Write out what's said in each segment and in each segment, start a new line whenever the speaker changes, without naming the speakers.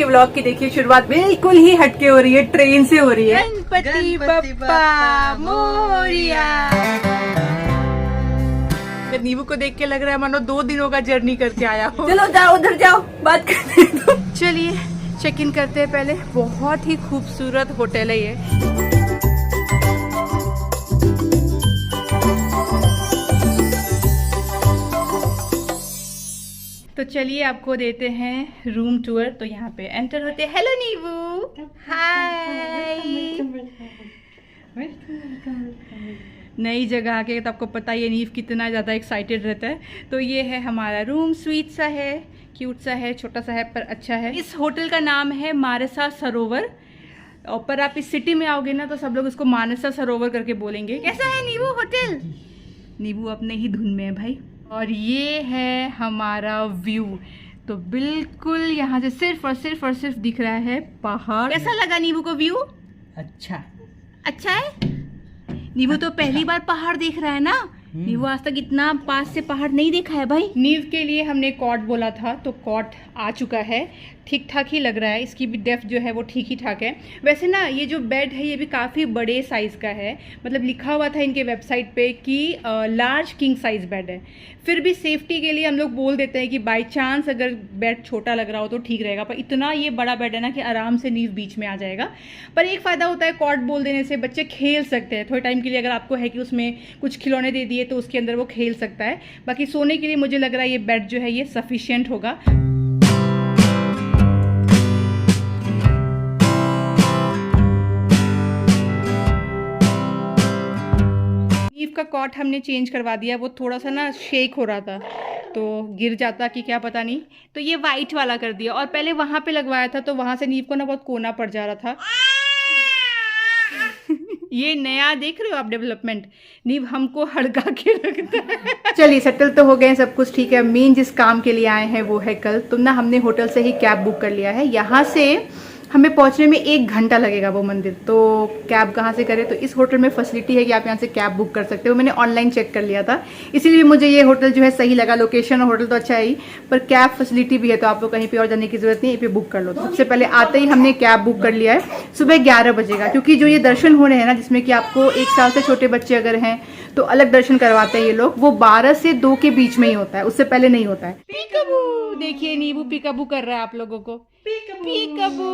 के व्लॉग की देखिए शुरुआत बिल्कुल ही हटके हो रही है, ट्रेन से हो रही है। गणपति बप्पा मोरिया। नींबू को देख के लग रहा है मानो 2 दिनों का जर्नी करके आया हो। चलो जाओ उधर जाओ, बात करते हैं। चलिए चेक इन करते हैं पहले। बहुत ही खूबसूरत होटल है ये। तो चलिए आपको देते हैं रूम टूर। तो यहाँ पे एंटर होते हैं। हेलो नीबू, हाय। नई जगह आके तो आपको पता ही है नीव कितना ज़्यादा एक्साइटेड रहता है। तो ये है हमारा रूम, स्वीट सा है, क्यूट सा है, छोटा सा है पर अच्छा है। इस होटल का नाम है मानसा सरोवर। और पर आप इस सिटी में आओगे ना तो सब लोग इसको मानसा सरोवर करके बोलेंगे। कैसा है नीबू होटल? नीबू अपने ही धुन में है भाई। और ये है हमारा व्यू। तो बिल्कुल यहाँ से सिर्फ और सिर्फ दिख रहा है पहाड़। कैसा लगा नीबू को व्यू? अच्छा है। नीबू तो पहली बार पहाड़ देख रहा है ना। नीबू आज तक इतना पास से पहाड़ नहीं देखा है भाई। नीव के लिए हमने कॉट बोला था तो कॉट आ चुका है। ठीक ठाक ही लग रहा है, इसकी भी डेप्थ जो है वो ठीक ही ठाक है। वैसे ना ये जो बेड है ये भी काफ़ी बड़े साइज़ का है। मतलब लिखा हुआ था इनके वेबसाइट पे कि लार्ज किंग साइज बेड है। फिर भी सेफ्टी के लिए हम लोग बोल देते हैं कि बाई चांस अगर बेड छोटा लग रहा हो तो ठीक रहेगा। पर इतना ये बड़ा बेड है ना कि आराम से नीव बीच में आ जाएगा। पर एक फ़ायदा होता है कॉट बोल देने से, बच्चे खेल सकते हैं थोड़े टाइम के लिए। अगर आपको है कि उसमें कुछ खिलौने दे दिए तो उसके अंदर वो खेल सकता है। बाकी सोने के लिए मुझे लग रहा है ये बेड जो है ये सफिशिएंट होगा। का कॉट हमने चेंज करवा दिया। वो थोड़ा सा ना शेक हो रहा था तो गिर जाता कि क्या पता नहीं, तो ये वाइट वाला कर दिया। और पहले वहां पे लगवाया था तो वहां से नीव को ना बहुत कोना पड़ जा रहा था। ये नया देख रहे हो आप डेवलपमेंट, नीव हमको हड़का के रखता है। चलिए सेटल तो हो गए, सब कुछ ठीक है। मेन जिस काम के लिए आए हैं वो है कल। तो ना हमने होटल से ही कैब बुक कर लिया है। यहाँ से हमें पहुंचने में 1 घंटा लगेगा वो मंदिर। तो कैब कहाँ से करें? तो इस होटल में फैसिलिटी है कि आप यहाँ से कैब बुक कर सकते हो। मैंने ऑनलाइन चेक कर लिया था, इसीलिए मुझे ये होटल जो है सही लगा। लोकेशन और होटल तो अच्छा है ही, पर कैब फैसिलिटी भी है तो आपको कहीं पे और जाने की जरूरत नहीं है, ये पे बुक कर लो। तो सबसे पहले आते ही हमने कैब बुक कर लिया है। सुबह 11 बजे का, क्योंकि जो ये दर्शन हो रहे हैं ना जिसमें कि आपको 1 साल से छोटे बच्चे अगर हैं तो अलग दर्शन करवाते हैं ये लोग, वो 12 से 2 के बीच में ही होता है, उससे पहले नहीं होता है। पीकाबू देखिए, नीबू पीकाबू कर रहा है आप लोगों को। पीकाबू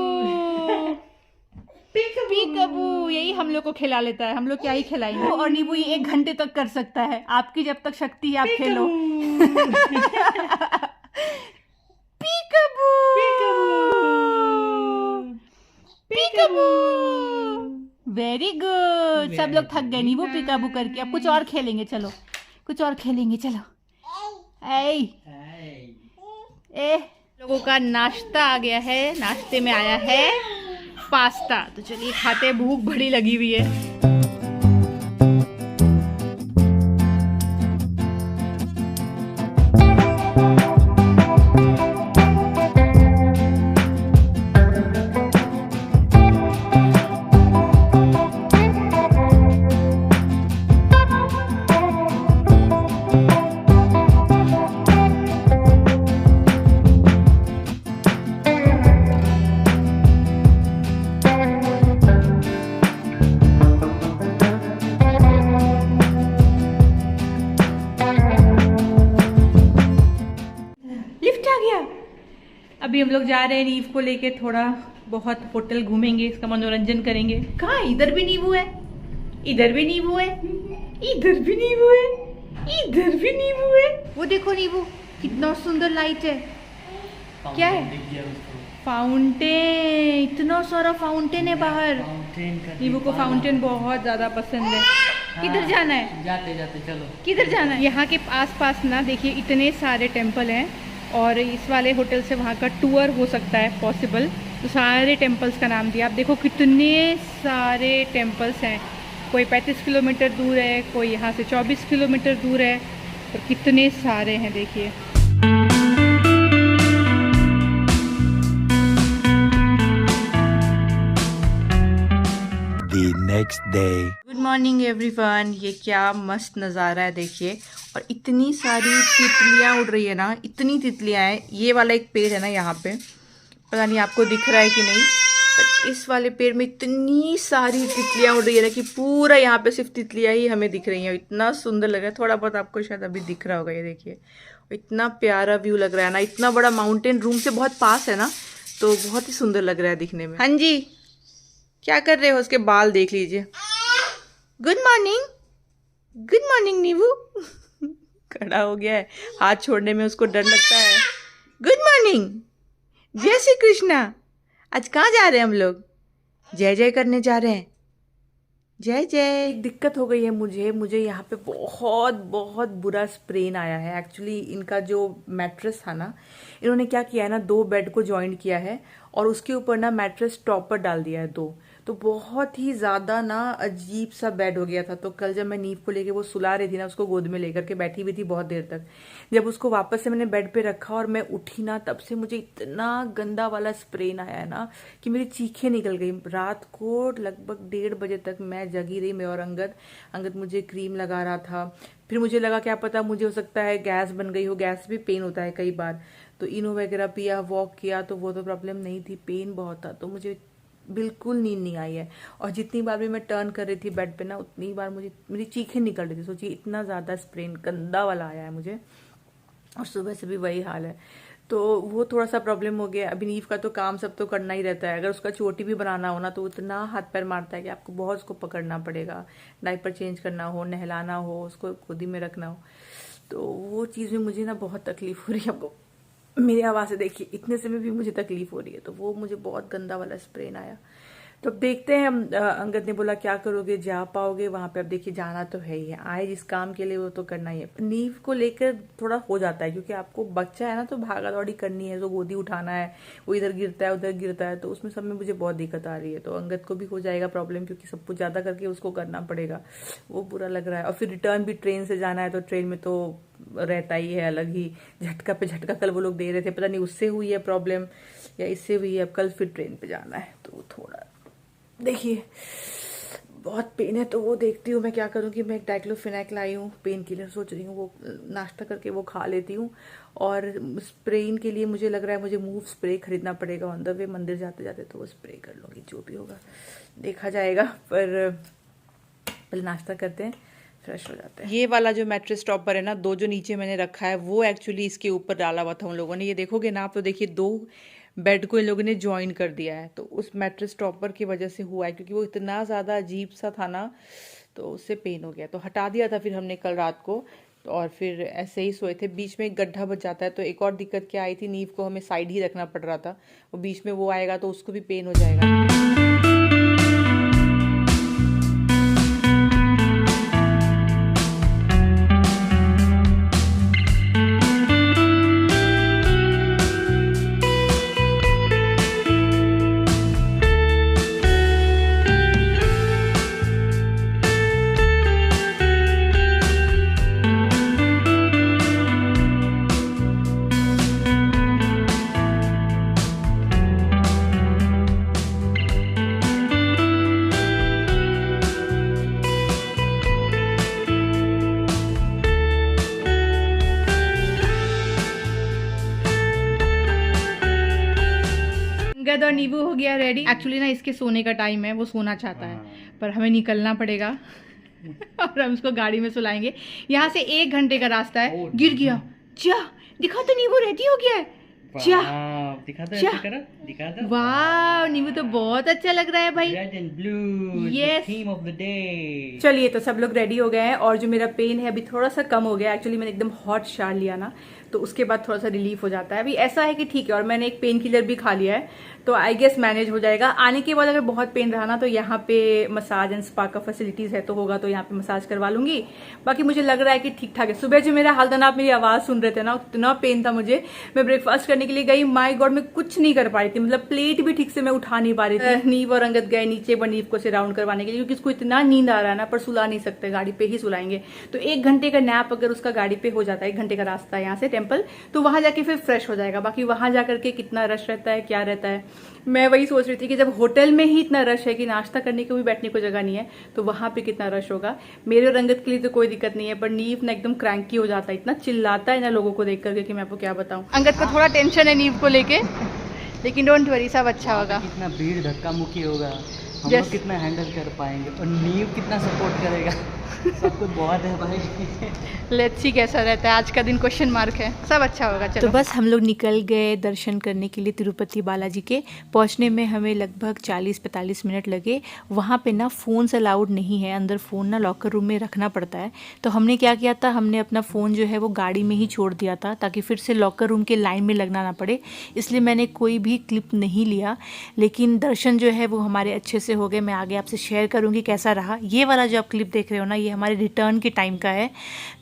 पीकाबू यही हम लोग को खिला लेता है। हम लोग क्या ही खिलाएंगे। और नीबू ये 1 घंटे तक कर सकता है। आपकी जब तक शक्ति है आप खेलो। पीकाबू पीकाबू वेरी गुड। सब लोग थक गए नीबू पीकाबू करके। अब कुछ और खेलेंगे, चलो कुछ और खेलेंगे, चलो। लोगों का नाश्ता आ गया है। नाश्ते में आया है पास्ता। तो चलिए खाते, भूख बड़ी लगी हुई है। अभी हम लोग जा रहे हैं नीव को लेके, थोड़ा बहुत होटल घूमेंगे, इसका मनोरंजन करेंगे। कहाँ? इधर भी नींबू है, इधर भी नींबू है, इधर भी नींबू है, इधर भी नींबू है। वो देखो नींबू कितना सुंदर लाइट है। क्या है? फाउंटेन। इतना सारा फाउंटेन है बाहर। नींबू को फाउंटेन बहुत ज्यादा पसंद है। किधर जाना है? जाते जाते चलो। किधर जाना है? यहाँ के आस पास ना देखिए इतने सारे टेम्पल हैं और इस वाले होटल से वहाँ का टूर हो सकता है पॉसिबल। तो सारे टेम्पल्स का नाम दिया। आप देखो कितने सारे टेम्पल्स हैं। कोई 35 किलोमीटर दूर है, कोई यहाँ से 24 किलोमीटर दूर है, और कितने सारे हैं देखिए।
Next day.
Good morning everyone. ये क्या मस्त नज़ारा है देखिए। और इतनी सारी तितलियाँ उड़ रही है ना, इतनी तितलियाँ हैं। ये वाला एक पेड़ है ना यहाँ पे, पता नहीं आपको दिख रहा है कि नहीं, पर इस वाले पेड़ में इतनी सारी तितलियां उड़ रही है ना कि पूरा यहाँ पे सिर्फ तितलियां ही हमें दिख रही हैं। इतना सुंदर लग रहा है, थोड़ा बहुत आपको शायद अभी दिख रहा होगा, ये देखिए इतना प्यारा व्यू लग रहा है ना। इतना बड़ा माउंटेन रूम से बहुत पास है ना, तो बहुत ही सुंदर लग रहा है दिखने में। हाँ जी, क्या कर रहे हो? उसके बाल देख लीजिए। गुड मॉर्निंग, गुड मॉर्निंग नीबू। खड़ा हो गया है, हाथ छोड़ने में उसको डर लगता है। गुड मॉर्निंग, जय श्री कृष्णा। आज कहाँ जा रहे हैं हम लोग? जय जय करने जा रहे हैं, जय जय। एक दिक्कत हो गई है मुझे यहाँ पे बहुत बहुत बुरा स्प्रेन आया है। एक्चुअली इनका जो मैट्रेस था ना, इन्होंने क्या किया है ना, 2 बेड को ज्वाइन किया है और उसके ऊपर ना मैट्रेस टॉपर डाल दिया है 2, तो बहुत ही ज़्यादा ना अजीब सा बेड हो गया था। तो कल जब मैं नीव को लेके वो सुला रही थी ना, उसको गोद में लेकर के बैठी हुई थी बहुत देर तक, जब उसको वापस से मैंने बेड पे रखा और मैं उठी ना, तब से मुझे इतना गंदा वाला स्प्रेन आया है ना कि मेरी चीखें निकल गई। रात को लगभग 1:30 बजे तक मैं जगी रही, मैं और अंगद मुझे क्रीम लगा रहा था। फिर मुझे लगा क्या पता मुझे हो सकता है गैस बन गई हो, गैस भी पेन होता है कई बार, तो इनो वगैरह पिया, वॉक किया, तो वो तो प्रॉब्लम नहीं थी, पेन बहुत था। तो मुझे बिल्कुल नींद नहीं आई है, और जितनी बार भी मैं टर्न कर रही थी बेड पे ना, उतनी बार मुझे मेरी चीखें निकल रही थी। सोचिए इतना ज़्यादा स्प्रेन गंदा वाला आया है मुझे, और सुबह से भी वही हाल है। तो वो थोड़ा सा प्रॉब्लम हो गया। अभी नीव का तो काम सब तो करना ही रहता है, अगर उसका चोटी भी बनाना हो ना, तो इतना हाथ पैर मारता है कि आपको बहुत उसको पकड़ना पड़ेगा, डायपर चेंज करना हो, नहलाना हो, उसको गोदी में रखना हो, तो वो चीज़ में मुझे ना बहुत तकलीफ हो रही है। आपको मेरी आवाज़ से देखिए इतने से में भी मुझे तकलीफ हो रही है, तो वो मुझे बहुत गंदा वाला स्प्रेन आया। तो अब देखते हैं, अंगद ने बोला क्या करोगे, जा पाओगे वहां पे? अब देखिए जाना तो है ही है, आए जिस काम के लिए वो तो करना ही है। नीव को लेकर थोड़ा हो जाता है, क्योंकि आपको बच्चा है ना, तो भागा दौड़ी करनी है, तो गोदी उठाना है, वो इधर गिरता है उधर गिरता है, तो उसमें सब में मुझे बहुत दिक्कत आ रही है। तो अंगद को भी हो जाएगा प्रॉब्लम, क्योंकि सब कुछ ज्यादा करके उसको करना पड़ेगा, वो बुरा लग रहा है। और फिर रिटर्न भी ट्रेन से जाना है, तो ट्रेन में तो रहता ही है अलग ही झटका पे झटका। कल वो लोग दे रहे थे, पता नहीं उससे हुई है प्रॉब्लम या इससे हुई है। अब कल फिर ट्रेन पे जाना है, तो थोड़ा देखिए बहुत पेन है। तो वो देखती हूँ मैं क्या करूँ कि मैं एक डाइक्लोफेनाक लाई हूँ पेन किलर, सोच रही हूँ वो नाश्ता करके वो खा लेती हूँ। और स्प्रेन के लिए मुझे लग रहा है मुझे मूव स्प्रे खरीदना पड़ेगा ऑन द वे, मंदिर जाते जाते, तो वो स्प्रे कर लूँगी, जो भी होगा देखा जाएगा। पर पहले नाश्ता करते हैं, फ्रेश हो जाते हैं। ये वाला जो मैट्रेस टॉपर है ना, 2 जो नीचे मैंने रखा है, वो एक्चुअली इसके ऊपर डाला हुआ था उन लोगों ने। ये देखोगे ना आप, तो देखिए 2 बेड को इन लोगों ने ज्वाइन कर दिया है, तो उस मैट्रेस टॉपर की वजह से हुआ है, क्योंकि वो इतना ज़्यादा अजीब सा था ना, तो उससे पेन हो गया, तो हटा दिया था फिर हमने कल रात को। और फिर ऐसे ही सोए थे, बीच में एक गड्ढा बच जाता है। तो एक और दिक्कत क्या आई थी, नीव को हमें साइड ही रखना पड़ रहा था, वो बीच में वो आएगा तो उसको भी पेन हो जाएगा। अंगद और नीबू हो गया रेडी। एक्चुअली ना इसके सोने का टाइम है, वो सोना चाहता है, पर हमें निकलना पड़ेगा और हम उसको गाड़ी में सुलाएंगे। यहाँ से 1 घंटे का रास्ता है। गिर गया, जा दिखा तो नीबू रेडी हो गया है, जा दिखा दो। वाह नीबू तो बहुत अच्छा लग रहा है भाई, red and blue, yes theme of the day. चलिए तो सब लोग रेडी हो गए हैं, और जो मेरा पेन है अभी थोड़ा सा कम हो गया। एक्चुअली मैंने एकदम हॉट शावर लिया ना, तो उसके बाद थोड़ा सा रिलीफ हो जाता है। अभी ऐसा है कि ठीक है, और मैंने एक पेन किलर भी खा लिया है, तो आई गेस मैनेज हो जाएगा। आने के बाद अगर बहुत पेन रहा ना, तो यहाँ पे मसाज एंड स्पा का फैसिलिटीज है, तो होगा तो यहाँ पे मसाज करवा लूंगी। बाकी मुझे लग रहा है कि ठीक ठाक है। सुबह जो मेरा हाल था ना, आप मेरी आवाज सुन रहे थे ना, इतना पेन था मुझे। मैं ब्रेकफास्ट करने के लिए गई, माय गॉड मैं कुछ नहीं कर पा रही थी, मतलब प्लेट भी ठीक से मैं उठा नहीं पा रही थी। नीव और अंगद गए नीचे नीव को से राउंड करवाने के लिए, क्योंकि उसको इतना नींद आ रहा है ना, पर सुला नहीं सकते, गाड़ी पे ही सुलाएंगे। तो 1 घंटे का नैप अगर उसका गाड़ी पे हो जाता है, 1 घंटे का रास्ता है यहाँ से टेम्पल, तो वहां जाके फिर फ्रेश हो जाएगा। बाकी वहां जाकर के कितना रश रहता है, क्या रहता है, मैं वही सोच रही थी कि जब होटल में ही इतना रश है कि नाश्ता करने को भी बैठने को जगह नहीं है, तो वहां पे कितना रश होगा। मेरे और अंगद के लिए तो कोई दिक्कत नहीं है, पर नीव ना एकदम क्रैंकी हो जाता है, इतना चिल्लाता है ना लोगों को देख करके कि मैं आपको क्या बताऊं। अंगद को थोड़ा टेंशन है नीव को लेके, लेकिन डोंट वरी, सब अच्छा होगा।
कितना भीड़ धक्का मुक्की होगा, हम
Yes.
लोग कितना हैंडल कर पाएंगे और नींव कितना सपोर्ट करेगा। सब कुछ बहुत है भाई।
लेट्स सी कैसा रहता है आज का दिन, क्वेश्चन मार्क है। सब अच्छा होगा। चलो तो बस हम लोग निकल गए दर्शन करने के लिए तिरुपति बालाजी के। पहुंचने में हमें लगभग 40-45 मिनट लगे। वहाँ पे ना फ़ोन्स अलाउड नहीं है, अंदर फ़ोन ना लॉकर रूम में रखना पड़ता है। तो हमने क्या किया था, हमने अपना फ़ोन जो है वो गाड़ी में ही छोड़ दिया था ताकि फिर से लॉकर रूम के लाइन में लगना ना पड़े, इसलिए मैंने कोई भी क्लिप नहीं लिया। लेकिन दर्शन जो है वो हमारे अच्छे से हो गए। मैं आगे आपसे शेयर करूँगी कैसा रहा। ये वाला जो आप क्लिप देख रहे हो ना, ये हमारे रिटर्न के टाइम का है।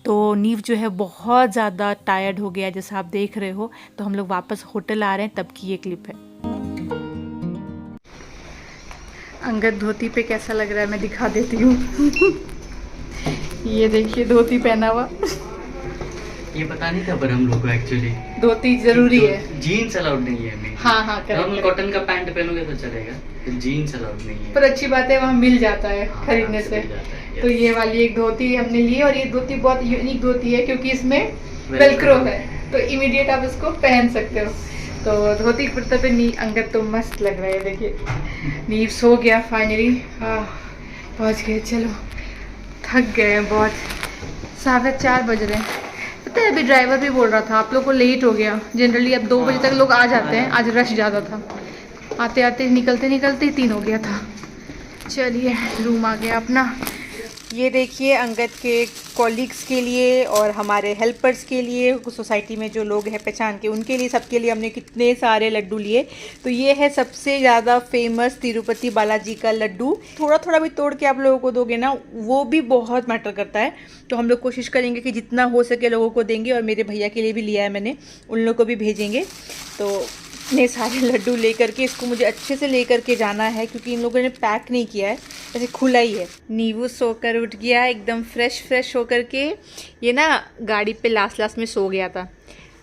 तो नीव जो है बहुत ज़्यादा टायर्ड हो गया जैसा आप देख रहे हो। तो हम लोग वापस होटल आ रहे हैं, तब की ये क्लिप है। अंगद धोती पे कैसा लग रहा है मैं दिखा देती हूँ। ये देखिए धोती पहना हुआ।
ये पता नहीं था पर हम लोग को एक्चुअली
धोती जरूरी है।
जीन्स अलाउड नहीं है हमें।
हाँ हाँ
नॉर्मल कॉटन का पैंट पहनोगे तो चलेगा, तो जीन्स अलाउड नहीं है।
पर अच्छी बात है वहाँ मिल जाता है खरीदने से। तो ये वाली एक धोती हमने ली, और ये धोती बहुत यूनिक धोती है क्योंकि इसमें वेलक्रो है, तो इमीडिएट आप इसको पहन सकते हो। तो धोती कुर्ता पे अंगद तो मस्त लग रहा है। देखिए नीव सो गया फाइनली। पहुँच गए। चलो थक गए हैं बहुत, 4:30 बज रहे हैं। पता है अभी ड्राइवर भी बोल रहा था आप लोग को लेट हो गया। जनरली अब 2 बजे तक लोग आ जाते हैं, आज रश ज़्यादा था। आते आते निकलते निकलते 3 हो गया था। चलिए रूम आ गया अपना। ये देखिए अंगद के कॉलीग्स के लिए और हमारे हेल्पर्स के लिए, सोसाइटी में जो लोग हैं पहचान के, उनके लिए, सबके लिए हमने कितने सारे लड्डू लिए। तो ये है सबसे ज़्यादा फेमस तिरुपति बालाजी का लड्डू। थोड़ा थोड़ा भी तोड़ के आप लोगों को दोगे ना, वो भी बहुत मैटर करता है। तो हम लोग कोशिश करेंगे कि जितना हो सके लोगों को देंगे, और मेरे भैया के लिए भी लिया है मैंने, उन लोगों को भी भेजेंगे। तो इतने सारे लड्डू लेकर के, इसको मुझे अच्छे से लेकर के जाना है क्योंकि इन लोगों ने पैक नहीं किया है, ऐसे खुला ही है। नीवू सोकर उठ गया एकदम फ्रेश होकर के। ये ना गाड़ी पे लास्ट में सो गया था,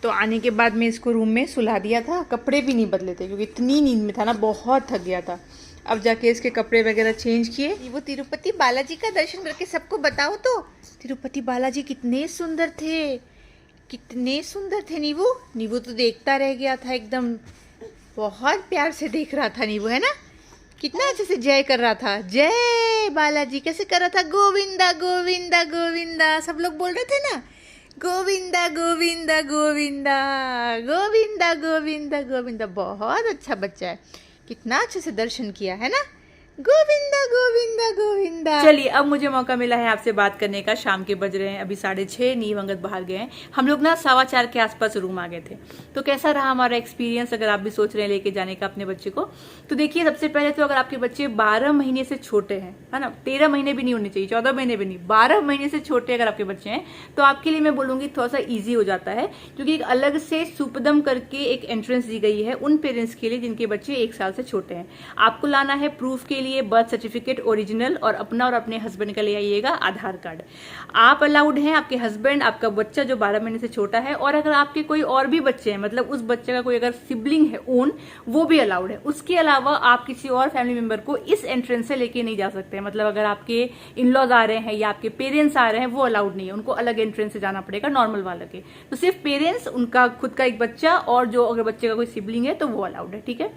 तो आने के बाद मैं इसको रूम में सुला दिया था। कपड़े भी नहीं बदले थे क्योंकि इतनी नींद में था ना, बहुत थक गया था। अब जाके इसके कपड़े वगैरह चेंज किए। वो तिरुपति बालाजी का दर्शन करके सबको बताओ तो, तिरुपति बालाजी कितने सुंदर थे, कितने सुंदर थे। नीवू तो देखता रह गया था एकदम, बहुत प्यार से देख रहा था नीवू, है ना। कितना अच्छे से जय कर रहा था, जय बालाजी कैसे कर रहा था, गोविंदा गोविंदा गोविंदा, सब लोग बोल रहे थे ना, गोविंदा गोविंदा गोविंदा गोविंदा गोविंदा गोविंदा। बहुत अच्छा बच्चा है, कितना अच्छे से दर्शन किया है ना, गोविंदा गोविंदा गोविंदा। चलिए अब मुझे मौका मिला है आपसे बात करने का। शाम के बज रहे हैं अभी 6:30, नीव अंगद बाहर गए हैं। हम लोग ना 4:15 के आसपास रूम आ गए थे। तो कैसा रहा हमारा एक्सपीरियंस, अगर आप भी सोच रहे हैं लेके जाने का अपने बच्चे को। तो देखिए सबसे पहले तो अगर आपके बच्चे 12 महीने से छोटे हैं, है ना, 13 महीने भी नहीं होने चाहिए, 14 महीने भी नहीं, 12 महीने से छोटे अगर आपके बच्चे हैं, तो आपके लिए मैं बोलूँगी थोड़ा सा ईजी हो जाता है, क्योंकि एक अलग से सुपदम करके एक एंट्रेंस दी गई है उन पेरेंट्स के लिए जिनके बच्चे 1 साल से छोटे हैं। आपको लाना है प्रूफ के लिए बर्थ सर्टिफिकेट ओरिजिनल, और अपना और अपने हस्बैंड का ले आइएगा आधार कार्ड। आप अलाउड हैं, आपके हस्बैंड, आपका बच्चा जो 12 महीने से छोटा है, और अगर आपके कोई और भी बच्चे हैं, मतलब उस बच्चे का कोई अगर सिबलिंग है ओन, वो भी अलाउड है। उसके अलावा आप किसी और फैमिली मेंबर को इस एंट्रेंस से लेके नहीं जा सकते। मतलब अगर आपके इन-लॉज आ रहे हैं या आपके पेरेंट्स आ रहे हैं, वो अलाउड नहीं है, उनको अलग एंट्रेंस से जाना पड़ेगा नॉर्मल वाले के। तो सिर्फ पेरेंट्स, उनका खुद का एक बच्चा, और जो अगर बच्चे का कोई सिबलिंग है तो वो अलाउड है, ठीक है।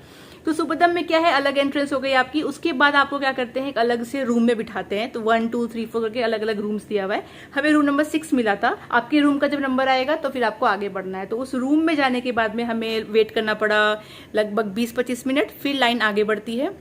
तो सुपदम में क्या है, अलग एंट्रेंस हो गई आपकी। उसके बाद आपको क्या करते हैं, एक अलग से रूम में बिठाते हैं। तो 1 2 3 4 करके अलग अलग रूम्स दिया हुआ है। हमें रूम नंबर 6 मिला था। आपके रूम का जब नंबर आएगा तो फिर आपको आगे बढ़ना है। तो उस रूम में जाने के बाद में हमें वेट करना पड़ा लगभग 20-25 मिनट, फिर लाइन आगे बढ़ती है।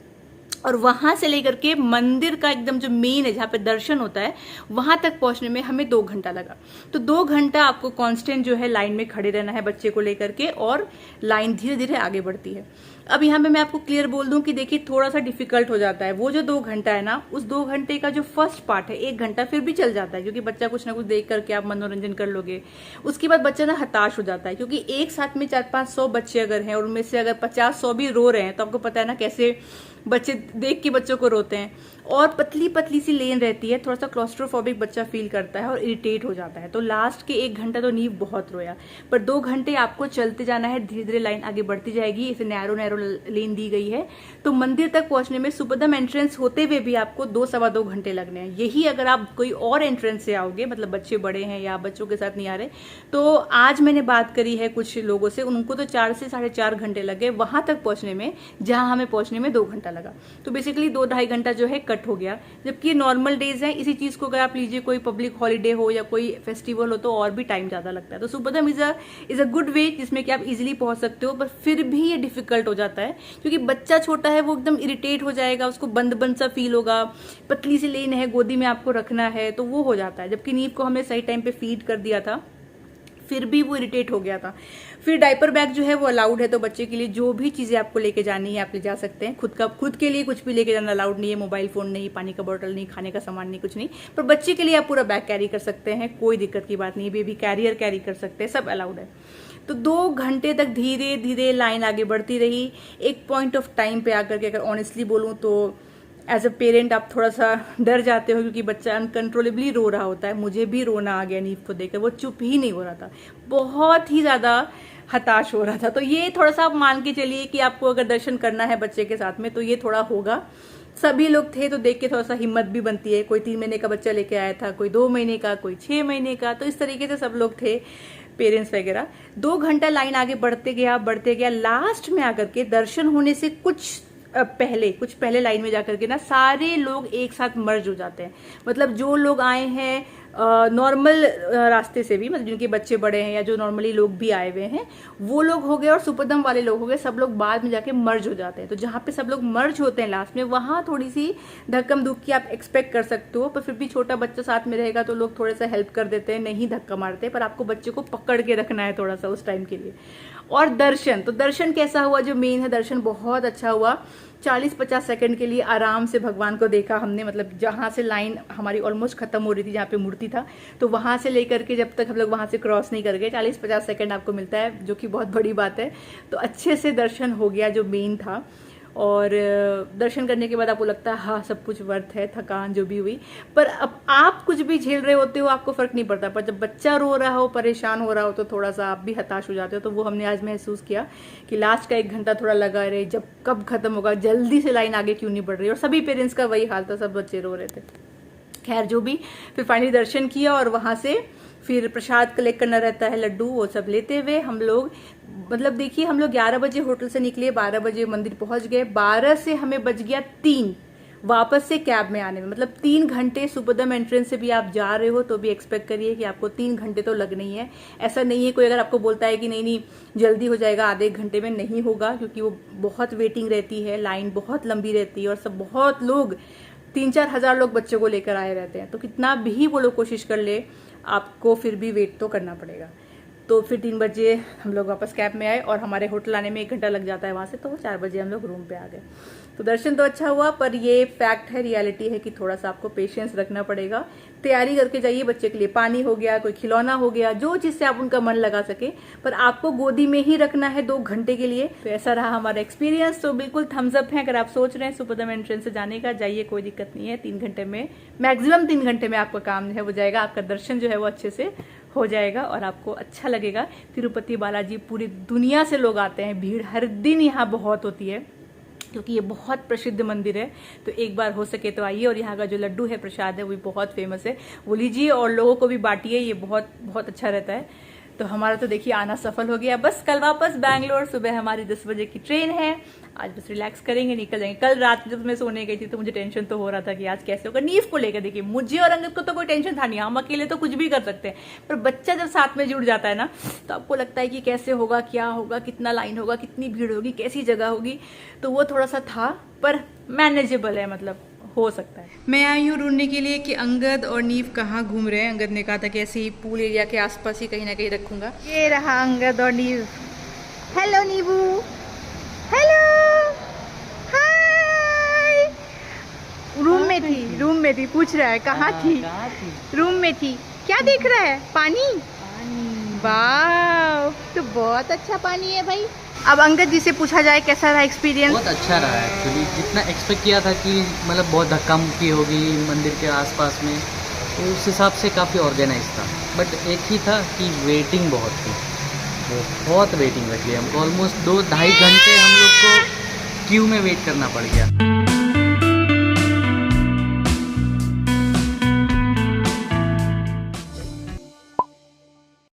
और वहां से लेकर के मंदिर का एकदम जो मेन है जहाँ पे दर्शन होता है, वहां तक पहुंचने में हमें 2 घंटा लगा। तो 2 घंटा आपको कांस्टेंट जो है लाइन में खड़े रहना है बच्चे को लेकर के, और लाइन धीरे धीरे आगे बढ़ती है। अब यहाँ पे मैं आपको क्लियर बोल दूं कि देखिए थोड़ा सा डिफिकल्ट हो जाता है। वो जो 2 घंटा है ना, उस 2 घंटे का जो फर्स्ट पार्ट है, 1 घंटा फिर भी चल जाता है क्योंकि बच्चा कुछ ना कुछ देख करके आप मनोरंजन कर लोगे। उसके बाद बच्चा ना हताश हो जाता है, क्योंकि एक साथ में 400-500 बच्चे अगर हैं और उनमें से अगर 50-100 भी रो रहे हैं, तो आपको पता है ना कैसे बच्चे देख के बच्चों को रोते हैं। और पतली पतली सी लेन रहती है, थोड़ा सा क्लॉस्ट्रोफोबिक बच्चा फील करता है और इरिटेट हो जाता है। तो लास्ट के 1 घंटा तो नीव बहुत रोया, पर 2 घंटे आपको चलते जाना है, धीरे धीरे लाइन आगे बढ़ती जाएगी। इसे नैरो नैरो लेन दी गई है, तो मंदिर तक पहुंचने में सुपरदम एंट्रेंस होते हुए भी आपको 2 सवा 2 घंटे लगने हैं। यही अगर आप कोई और एंट्रेंस से आओगे, मतलब बच्चे बड़े हैं या बच्चों के साथ नहीं आ रहे, तो आज मैंने बात करी है कुछ लोगों से, उनको तो 4 से 4.5 घंटे लगे वहां तक पहुंचने में, जहां हमें पहुंचने में 2 घंटा लगा। तो बेसिकली 2-2.5 घंटा जो है कट हो गया, जबकि नॉर्मल डेज है। इसी चीज को अगर आप लीजिए कोई पब्लिक हॉलीडे हो या कोई फेस्टिवल हो तो और भी टाइम ज्यादा लगता है। तो सुपरदम इज अ गुड वे जिसमें कि आप इजिली पहुंच सकते हो, पर फिर भी ये डिफिकल्ट हो जाता है क्योंकि बच्चा छोटा है, वो एकदम इरिटेट हो जाएगा, उसको बंद बंद सा फील होगा, पतली सी लेन है, गोदी में आपको रखना है, तो वो हो जाता है। जबकि नीव को हमने सही टाइम पे फीड कर दिया था, फिर भी वो इरिटेट हो गया था। फिर डायपर बैग जो है वो अलाउड है, तो बच्चे के लिए जो भी चीजें आपको लेके जानी है आप ले जा सकते हैं। खुद के लिए कुछ भी लेके जाना अलाउड नहीं है, मोबाइल फोन नहीं, पानी का बोतल नहीं, खाने का सामान नहीं, कुछ नहीं। पर बच्चे के लिए आप पूरा बैग कैरी कर सकते हैं, कोई दिक्कत की बात नहीं। बेबी कैरियर कैरी कर सकते हैं, सब अलाउड है। तो 2 घंटे तक धीरे धीरे लाइन आगे बढ़ती रही। एक पॉइंट ऑफ टाइम पे आकर के, अगर ऑनेस्टली बोलूं तो एज अ पेरेंट आप थोड़ा सा डर जाते हो क्योंकि बच्चा अनकंट्रोलेबली रो रहा होता है। मुझे भी रोना आ गया नीव को देखकर, वो चुप ही नहीं हो रहा था, बहुत ही ज्यादा हताश हो रहा था। तो ये थोड़ा सा आप मान के चलिए कि आपको अगर दर्शन करना है बच्चे के साथ में तो ये थोड़ा होगा। सभी लोग थे तो देख के थोड़ा सा हिम्मत भी बनती है। कोई 3 महीने का बच्चा लेके आया था, कोई 2 महीने का, कोई 6 महीने का, तो इस तरीके से सब लोग थे, पेरेंट्स वगैरह। 2 घंटा लाइन आगे बढ़ते गया। लास्ट में आकर के दर्शन होने से कुछ पहले लाइन में जाकर के ना सारे लोग एक साथ मर्ज हो जाते हैं। मतलब जो लोग आए हैं नॉर्मल रास्ते से भी, मतलब जिनके बच्चे बड़े हैं या जो नॉर्मली लोग भी आए हुए हैं, वो लोग हो गए और सुपरदम वाले लोग हो गए, सब लोग बाद में जाके मर्ज हो जाते हैं। तो जहां पे सब लोग मर्ज होते हैं लास्ट में, वहां थोड़ी सी धक्कम धुक्की आप एक्सपेक्ट कर सकते हो। पर फिर भी छोटा बच्चा साथ में रहेगा तो लोग थोड़ा सा हेल्प कर देते हैं, नहीं धक्का मारते, पर आपको बच्चे को पकड़ के रखना है थोड़ा सा उस टाइम के लिए। और दर्शन कैसा हुआ, जो मेन है दर्शन बहुत अच्छा हुआ। 40-50 सेकंड के लिए आराम से भगवान को देखा हमने। मतलब जहां से लाइन हमारी ऑलमोस्ट खत्म हो रही थी, जहाँ पे मूर्ति था, तो वहां से लेकर के जब तक हम लोग वहां से क्रॉस नहीं कर गए, 40-50 सेकंड आपको मिलता है, जो कि बहुत बड़ी बात है। तो अच्छे से दर्शन हो गया जो मेन था। और दर्शन करने के बाद आपको लगता है हाँ सब कुछ वर्थ है, थकान जो भी हुई। पर अब आप कुछ भी झेल रहे होते हो आपको फर्क नहीं पड़ता, पर जब बच्चा रो रहा हो, परेशान हो रहा हो, तो थोड़ा सा आप भी हताश हो जाते हो। तो वो हमने आज महसूस किया कि लास्ट का 1 घंटा थोड़ा लगा रहे, जब कब खत्म होगा, जल्दी से लाइन आगे क्यों नहीं बढ़ रही। और सभी पेरेंट्स का वही हाल था, सब बच्चे रो रहे थे। खैर जो भी, फिर फाइनली दर्शन किया और वहां से फिर प्रसाद कलेक्ट करना रहता है, लड्डू, वो सब लेते हुए हम लोग, मतलब देखिए हम लोग 11 बजे होटल से निकले, 12 बजे मंदिर पहुंच गए, 12 से हमें बज गया 3 वापस से कैब में आने में। मतलब 3 घंटे सुपरदम एंट्रेंस से भी आप जा रहे हो तो भी एक्सपेक्ट करिए कि आपको 3 घंटे तो लगने ही है। ऐसा नहीं है कोई अगर आपको बोलता है कि नहीं जल्दी हो जाएगा, आधे घंटे में, नहीं होगा, क्योंकि वो बहुत वेटिंग रहती है, लाइन बहुत लंबी रहती है और सब बहुत लोग 3-4 हजार लोग बच्चों को लेकर आए रहते हैं। तो कितना भी वो लोग कोशिश कर ले, आपको फिर भी वेट तो करना पड़ेगा। तो फिर 3 बजे हम लोग वापस कैब में आए और हमारे होटल आने में 1 घंटा लग जाता है वहां से, तो 4 बजे हम लोग रूम पे आ गए। तो दर्शन तो अच्छा हुआ, पर ये फैक्ट है, रियलिटी है कि थोड़ा सा आपको पेशेंस रखना पड़ेगा। तैयारी करके जाइए बच्चे के लिए, पानी हो गया, कोई खिलौना हो गया, जो चीज से आप उनका मन लगा सके, पर आपको गोदी में ही रखना है 2 घंटे के लिए। तो ऐसा रहा हमारा एक्सपीरियंस। तो बिल्कुल थम्स अप है, अगर आप सोच रहे हैं सुपरदम एंट्रेंस से जाने का, जाइए, कोई दिक्कत नहीं है। 3 घंटे में, मैक्सिमम 3 घंटे में आपका काम जो है वो जाएगा, आपका दर्शन जो है वो अच्छे से हो जाएगा और आपको अच्छा लगेगा। तिरुपति बालाजी पूरी दुनिया से लोग आते हैं, भीड़ हर दिन यहाँ बहुत होती है क्योंकि ये बहुत प्रसिद्ध मंदिर है। तो एक बार हो सके तो आइए, और यहाँ का जो लड्डू है, प्रसाद है, वो भी बहुत फेमस है, वो लीजिए और लोगों को भी बांटिए, ये बहुत बहुत अच्छा रहता है। तो हमारा तो देखिए आना सफल हो गया। बस कल वापस बैंगलोर, सुबह हमारी 10 बजे की ट्रेन है। आज बस रिलैक्स करेंगे, निकल जाएंगे। कल रात जब मैं सोने गई थी तो मुझे टेंशन तो हो रहा था कि आज कैसे होगा। नीव को लेकर देखिए, मुझे और अंगद को तो कोई टेंशन था नहीं, हम अकेले तो कुछ भी कर सकते हैं, पर बच्चा जब साथ में जुड़ जाता है ना, तो आपको लगता है कि कैसे होगा, क्या होगा, कितना लाइन होगा, कितनी भीड़ होगी, कैसी जगह होगी। तो वो थोड़ा सा था, पर मैनेजेबल है, मतलब हो सकता है। मैं आई हूँ ढूंढने के लिए कि अंगद और नीव कहाँ घूम रहे हैं। अंगद ने कहा था कि ऐसे ही पूल एरिया के आसपास ही कहीं ना कहीं रखूंगा। ये रहा अंगद और नीव। हेलो नीवू, हेलो, हाय। रूम में थी, पूछ रहा है कहाँ थी। रूम में थी। क्या देख रहा है? पानी। वाह, तो बहुत अच्छा पानी है भाई। अब अंगद जी से पूछा जाए कैसा रहा एक्सपीरियंस।
बहुत अच्छा रहा है एक्चुअली, जितना एक्सपेक्ट किया था कि मतलब बहुत धक्का मुक्की होगी मंदिर के आसपास में, तो उस हिसाब से काफ़ी ऑर्गेनाइज था। बट एक ही था कि वेटिंग बहुत थी, बहुत वेटिंग लगी हमको। ऑलमोस्ट 2-2.5 घंटे हम लोग को क्यू में वेट करना पड़ गया।